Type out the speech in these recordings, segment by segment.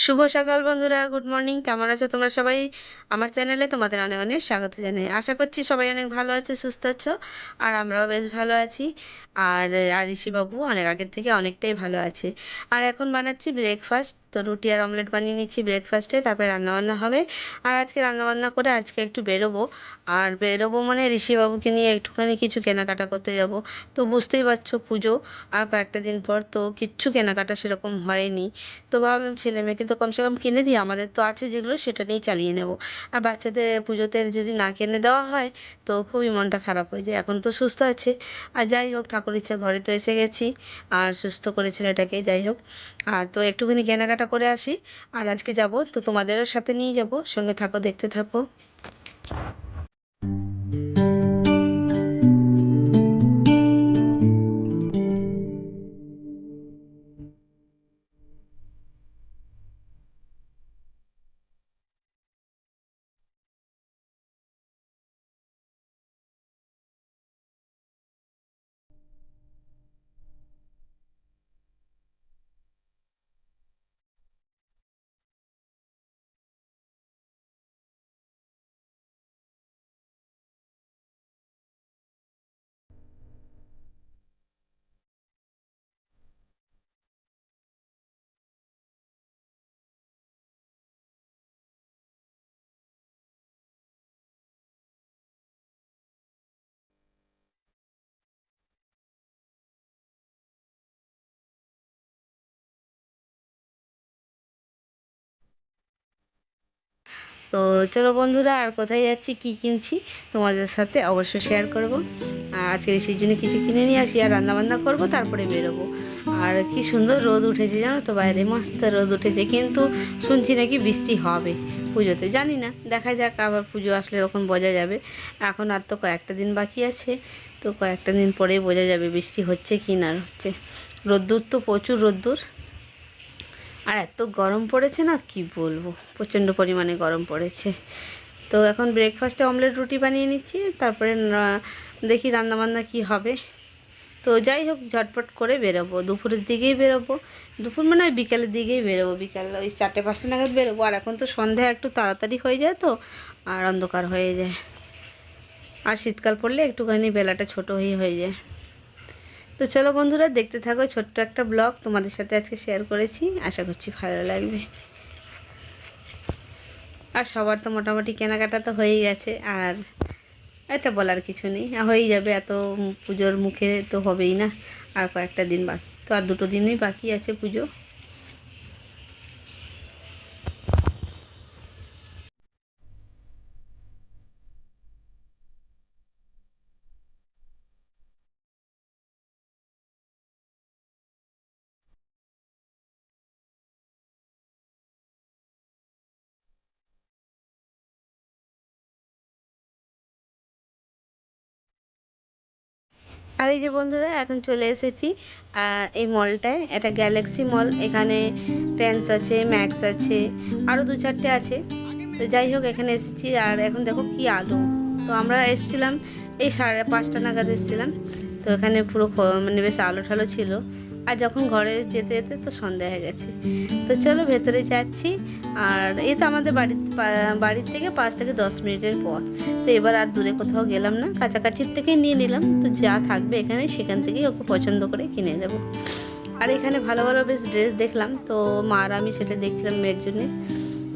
শুভ সকাল বন্ধুরা, good morning. কেমন আছো তোমরা সবাই? আমার চ্যানেলে তোমাদের অনেক অনেক স্বাগত জানাই। আশা করছি সবাই অনেক ভালো আছো, সুস্থ আছো। আর আমরাও বেশ ভালো আছি। আর ঋষি বাবু অনেক আগের থেকে অনেকটাই ভালো আছে। আর এখন বানাচ্ছি ব্রেকফাস্ট, তো রুটি আর অমলেট বানিয়ে নিচ্ছি ব্রেকফাস্টে, তারপরে রান্নাবান্না হবে। আর আজকে রান্নাবান্না করে আজকে একটু বেরোবো। আর বেরোবো মানে ঋষি বাবুকে নিয়ে একটুখানি কিছু কেনাকাটা করতে যাব। তো বুঝতেই পারছো, পুজো আর কয়েকটা দিন পর, তো কিচ্ছু কেনাকাটা সেরকম হয়নি। তো ভাবলাম ছেলে মেয়েকে তো কমসে কম কিনে দিই, আমাদের তো আছে যেগুলো সেটা নিয়েই চালিয়ে নেব। আর বাচ্চাদের পুজোতে যদি না কিনে দেওয়া হয় তো খুবই মনটা খারাপ হয়ে যায়। এখন তো সুস্থ আছে। আর যাই হোক, ঠাকুর ইচ্ছা ঘরে তো এসে গেছি। আর সুস্থ করে ছেলেটাকে, যাই হোক। আর তো একটুখানি কেনাকাটা করে আসি। আর আজকে যাব তো তোমাদেরও সাথে নিয়ে যাব, সঙ্গে থাকো, দেখতে থাকো। তো চলো বন্ধুরা, আর কোথায় যাচ্ছি, কি কিনছি তোমাদের সাথে অবশ্যই শেয়ার করব। আর আজকে ঋষির জন্য কিছু কিনে নিয়ে আসি, আর রান্নাবান্না করব, তারপরে বেরোবো। আর কি সুন্দর রোদ উঠেছে জানো তো, বাইরে মস্ত রোদ উঠেছে, কিন্তু শুনছি নাকি বৃষ্টি হবে পুজোতে। জানি না, দেখা যাক, আবার পুজো আসলে তখন বোঝা যাবে। এখন আর তো কয়েকটা দিন বাকি আছে, তো কয়েকটা দিন পরেই বোঝা যাবে বৃষ্টি হচ্ছে কি না হচ্ছে। রোদ্দুর তো প্রচুর রোদ্দুর। আর এত গরম পড়েছে না, কি বলবো, প্রচণ্ড পরিমাণে গরম পড়েছে। তো এখন ব্রেকফাস্টে অমলেট রুটি বানিয়ে নিচ্ছি, তারপরে দেখি রান্নাবান্না কি হবে। তো যাই হোক, ঝটপট করে বেরোবো, দুপুরের দিকেই বেরোবো। দুপুর মানে ওই বিকালের দিকেই বেরোবো, বিকাল ওই 4টে 5টা নাগাদ বেরোবো। আর এখন তো সন্ধ্যা একটু তাড়াতাড়ি হয়ে যায়, তো আর অন্ধকার হয়ে যায়। আর শীতকাল পড়লে একটুখানি বেলাটা ছোট হয়ে যায়। তো চলো বন্ধুরা, দেখতে থাকো, ছোট্ট একটা ব্লগ তোমাদের সাথে আজকে শেয়ার করেছি, আশা করছি ভালো লাগবে। আর সবার তো মোটামুটি কেনাকাটা তো হয়েই গেছে। আর এটা বলার কিছু নেই, হয়েই যাবে, এত পুজোর মুখে তো হবেই না। আর কয়েকটা দিন বাকি, তো আর 2টো দিনই বাকি আছে পুজো। আর এই যে বন্ধুরা, এখন চলে এসেছি এই মলটায়। এটা গ্যালাক্সি মল। এখানে ট্রেন্ডস আছে, ম্যাক্স আছে, আরও 2-4টে আছে। তো যাই হোক, এখানে এসেছি। আর এখন দেখো কি আলো। তো আমরা এসেছিলাম এই 5:30 নাগাদ এসেছিলাম। তো এখানে পুরো মানে বেশ আলো ঠালো ছিল। আর যখন ঘরে যেতে যেতে তো সন্ধ্যা হয়ে গেছে। তো চলো ভেতরে যাচ্ছি। আর এই তো আমাদের বাড়ির থেকে 5 থেকে 10 মিনিটের পথ। তো এবার আর দূরে কোথাও গেলাম না, কাছাকাছির থেকেই নিয়ে নিলাম। তো যা থাকবে এখানে, সেখান থেকেই ওকে পছন্দ করে কিনে দেবো। আর এখানে ভালো ভালো বেশ ড্রেস দেখলাম, তো মা আর আমি সেটা দেখছিলাম মেয়ের জন্যে।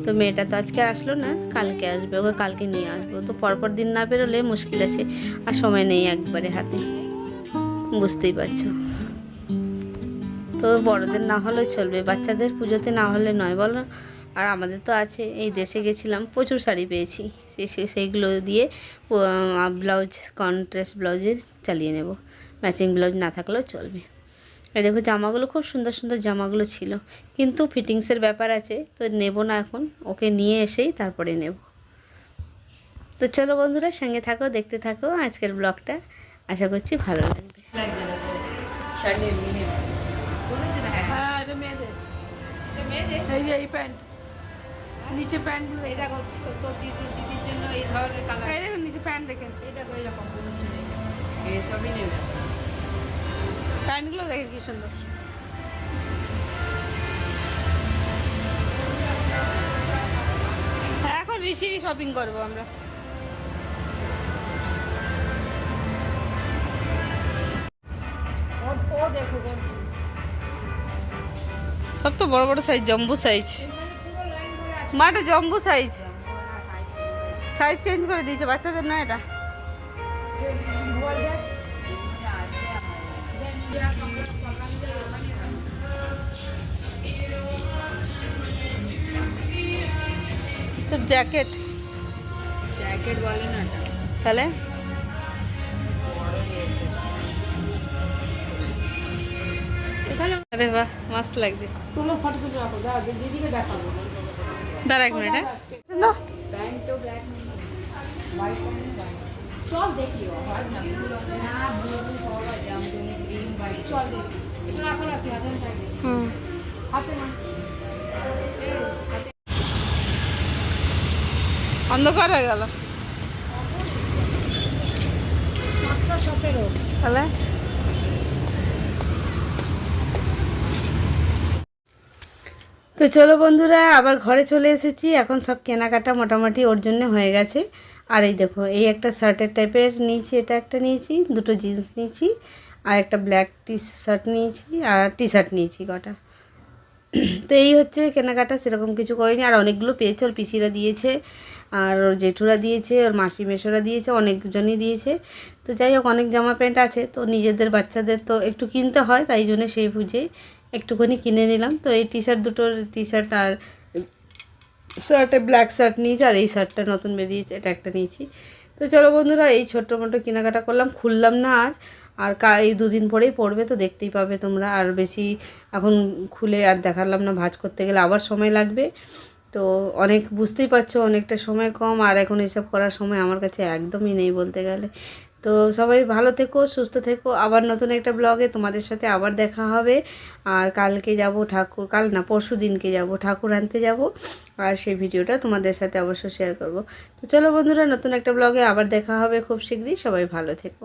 তো মেয়েটা তো আজকে আসলো না, কালকে আসবে, ওকে কালকে নিয়ে আসবো। তো পরপর দিন না বেরোলে মুশকিল আছে, আর সময় নেই একবারে হাতে, বুঝতেই পারছো। তো বড়দের না হলেও চলবে, বাচ্চাদের পুজোতে না হলে নয়, বলো। আর আমাদের তো আছে, এই দেশে গেছিলাম, প্রচুর শাড়ি পেয়েছি। সেইগুলো দিয়ে ব্লাউজ, কন্ট্রাস্ট ব্লাউজে চালিয়ে নেব। ম্যাচিং ব্লাউজ না থাকলেও চলবে। এই দেখো, জামাগুলো খুব সুন্দর সুন্দর জামাগুলো ছিল, কিন্তু ফিটিংসের ব্যাপার আছে, তো নেব না এখন, ওকে নিয়ে এসেই তারপরে নেব। তো চলো বন্ধুরা, সঙ্গে থাকো, দেখতে থাকো আজকের ব্লগটা, আশা করছি ভালো লাগবে। হ্যাঁ, এটা মেয়েদের। এই যে এই প্যান্ট, নিচে প্যান্ট গুলো, এই দেখো, তো দিদির জন্য এই ধরনের কালার, এই দেখুন নিচে প্যান্ট দেখেন, এই দেখো এরকম এসবই নেবে। প্যান্ট গুলো দেখেন কি সুন্দর। বেশি শপিং করবো আমরা। সব তো বড় বড় সাইজ, জম্বো সাইজ। মাটা জম্বো সাইজ, সাইজ চেঞ্জ করে দিয়েছে বাচ্চাদের, না এটা সব জ্যাকেট, জ্যাকেট বলে না এটা, তাহলে আরে বাহ মস্ত লাগছে। তুলো ফটো তুলে রাখো, দিদিকে দেখাবো। দাঁড়া এক মিনিট, হ্যাঁ প্যান্ট তো ব্ল্যাক, হোয়াইট প্যান্ট, চল দেখি হোয়াইট না ব্লু না, ব্লু সব আছে আমাদের গ্রিন হোয়াইট, চল দেখি। এটা রাখো রাখি হাতে থাকে, হাতে না অন্ধকার হয়ে গেল 17 তাহলে। তো চলো বন্ধুরা, আবার ঘরে চলে এসেছি। এখন সব কেনাকাটা মোটামুটি ওর জন্য হয়ে গেছে। আর এই দেখো, এই একটা শার্টের টাইপের নিয়েছি, এটা একটা নিয়েছি, দুটো জিন্স নিয়েছি, আর একটা ব্ল্যাক টি শার্ট নিয়েছি, আর টি শার্ট নিয়েছি কটা। তো এই হচ্ছে কেনাকাটা, সেরকম কিছু করিনি। আর অনেকগুলো পেয়েছে, ওর পিসিরা দিয়েছে, আর ওর জেঠুরা দিয়েছে, ওর মাসি মেশোরা দিয়েছে, অনেকজনই দিয়েছে। তো যাই হোক, অনেক জামা প্যান্ট আছে, তো নিজেদের বাচ্চাদের তো একটু কিনতে হয়, তাই জন্য সেই বুঝে একটুখানি কিনে নিলাম। তো এই টি শার্ট দুটোর, টি শার্ট আর শার্টে ব্ল্যাক শার্ট নিয়েছি, আর এই শার্টটা নতুন বেরিয়েছে, এটা একটা নিয়েছি। তো চলো বন্ধুরা, এই ছোট্ট মোটো কেনাকাটা করলাম, খুললাম না আর এই দুদিন পরেই পড়বে, তো দেখতেই পাবে তোমরা। আর বেশি এখন খুলে আর দেখালাম না, ভাঁজ করতে গেলে আবার সময় লাগবে। তো অনেক বুঝতেই পারছো, অনেকটা সময় কম, আর এখন এসব করার সময় আমার কাছে একদমই নেই বলতে গেলে। তো সবাই ভালো থেকো, সুস্থ থেকো। আবার নতুন একটা ব্লগে তোমাদের সাথে আবার দেখা হবে। আর কালকে যাব ঠাকুর, কাল না পরশু দিনকে যাব ঠাকুর আনতে যাব, আর সেই ভিডিওটা তোমাদের সাথে অবশ্যই শেয়ার করব। তো চলো বন্ধুরা, নতুন একটা ব্লগে আবার দেখা হবে খুব শীঘ্রই। সবাই ভালো থেকো।